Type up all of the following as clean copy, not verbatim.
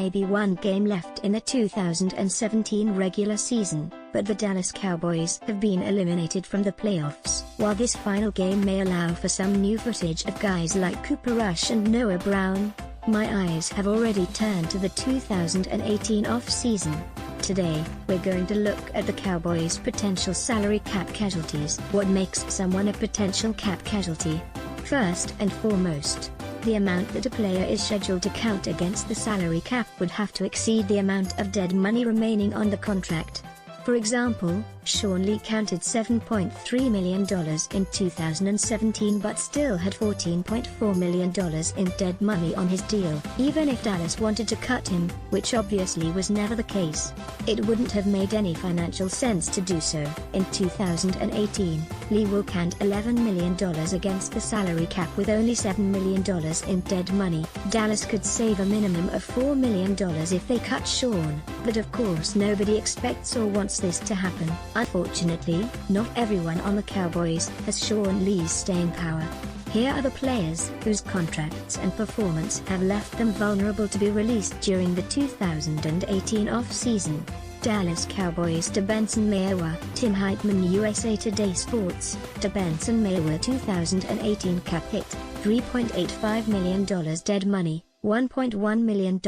may be one game left in the 2017 regular season, but the Dallas Cowboys have been eliminated from the playoffs. While this final game may allow for some new footage of guys like Cooper Rush and Noah Brown, my eyes have already turned to the 2018 off-season. Today, we're going to look at the Cowboys' potential salary cap casualties. What makes someone a potential cap casualty? First and foremost, the amount that a player is scheduled to count against the salary cap would have to exceed the amount of dead money remaining on the contract. For example, Sean Lee counted $7.3 million in 2017 but still had $14.4 million in dead money on his deal. Even if Dallas wanted to cut him, which obviously was never the case, it wouldn't have made any financial sense to do so. In 2018, Lee will count $11 million against the salary cap with only $7 million in dead money. Dallas could save a minimum of $4 million if they cut Sean, but of course nobody expects or wants this to happen. Unfortunately, not everyone on the Cowboys has Sean Lee's staying power. Here are the players whose contracts and performance have left them vulnerable to be released during the 2018 off-season. Dallas Cowboys. Benson Mayowa. Tim Heitman. USA Today Sports. Benson Mayowa 2018 cap hit, $3.85 million dead money, $1.1 million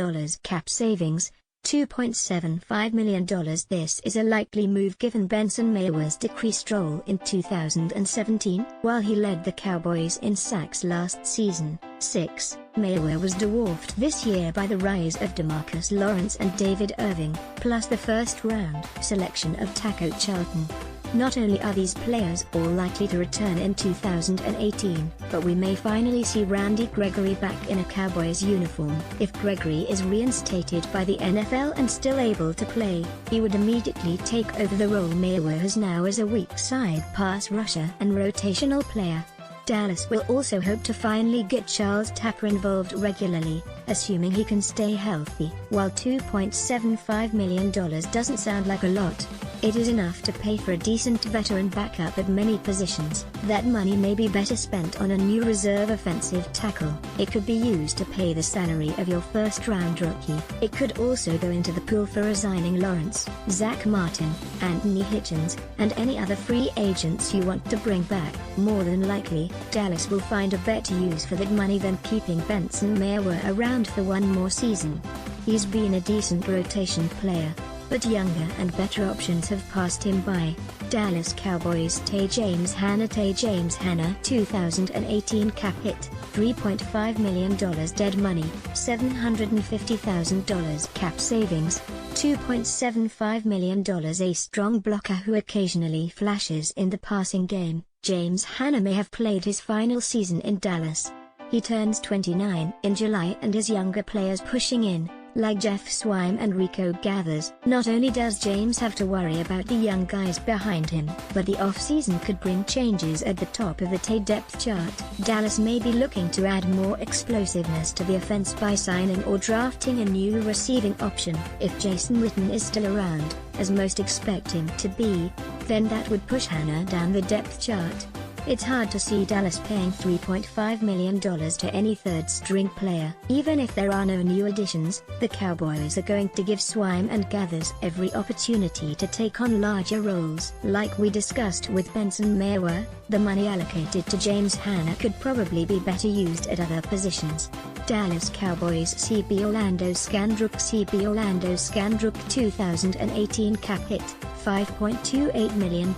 cap savings, $2.75 million. This is a likely move given Benson Mayowa's decreased role in 2017, while he led the Cowboys in sacks last season. 6. Mayowa was dwarfed this year by the rise of DeMarcus Lawrence and David Irving, plus the first-round selection of Taco Charlton. Not only are these players all likely to return in 2018, but we may finally see Randy Gregory back in a Cowboys uniform. If Gregory is reinstated by the NFL and still able to play, he would immediately take over the role Mayowa has now as a weak side pass rusher and rotational player. Dallas will also hope to finally get Charles Tapper involved regularly, assuming he can stay healthy. While $2.75 million doesn't sound like a lot, it is enough to pay for a decent veteran backup at many positions. That money may be better spent on a new reserve offensive tackle. It could be used to pay the salary of your first-round rookie. It could also go into the pool for resigning Lawrence, Zach Martin, Anthony Hitchens, and any other free agents you want to bring back. More than likely, Dallas will find a better use for that money than keeping Benson Mayowa around for one more season. He's been a decent rotation player, but younger and better options have passed him by. Dallas Cowboys. James Hanna. James Hanna 2018 cap hit, $3.5 million dead money, $750,000 cap savings, $2.75 million. A strong blocker who occasionally flashes in the passing game, James Hanna may have played his final season in Dallas. He turns 29 in July and his younger players pushing in, like Jeff Swime and Rico Gathers. Not only does James have to worry about the young guys behind him, but the offseason could bring changes at the top of the depth chart. Dallas may be looking to add more explosiveness to the offense by signing or drafting a new receiving option. If Jason Witten is still around, as most expect him to be, then that would push Hanna down the depth chart. It's hard to see Dallas paying $3.5 million to any third-string player. Even if there are no new additions, the Cowboys are going to give Swime and Gathers every opportunity to take on larger roles. Like we discussed with Benson Mayowa, the money allocated to James Hanna could probably be better used at other positions. Dallas Cowboys. CB Orlando Scandrick. CB Orlando Scandrick 2018 cap hit, $5.28 million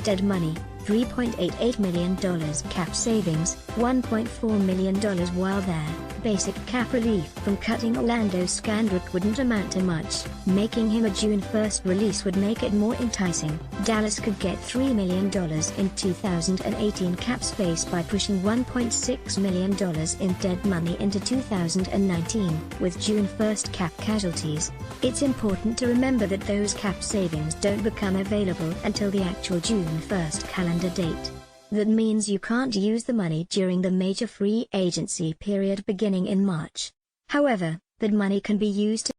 dead money, $3.88 million cap savings, $1.4 million. While there, basic cap relief from cutting Orlando Scandrick wouldn't amount to much. Making him a June 1st release would make it more enticing. Dallas could get $3 million in 2018 cap space by pushing $1.6 million in dead money into 2019, with June 1st cap casualties. It's important to remember that those cap savings don't become available until the actual June 1st calendar date. That means you can't use the money during the major free agency period beginning in March. However, that money can be used to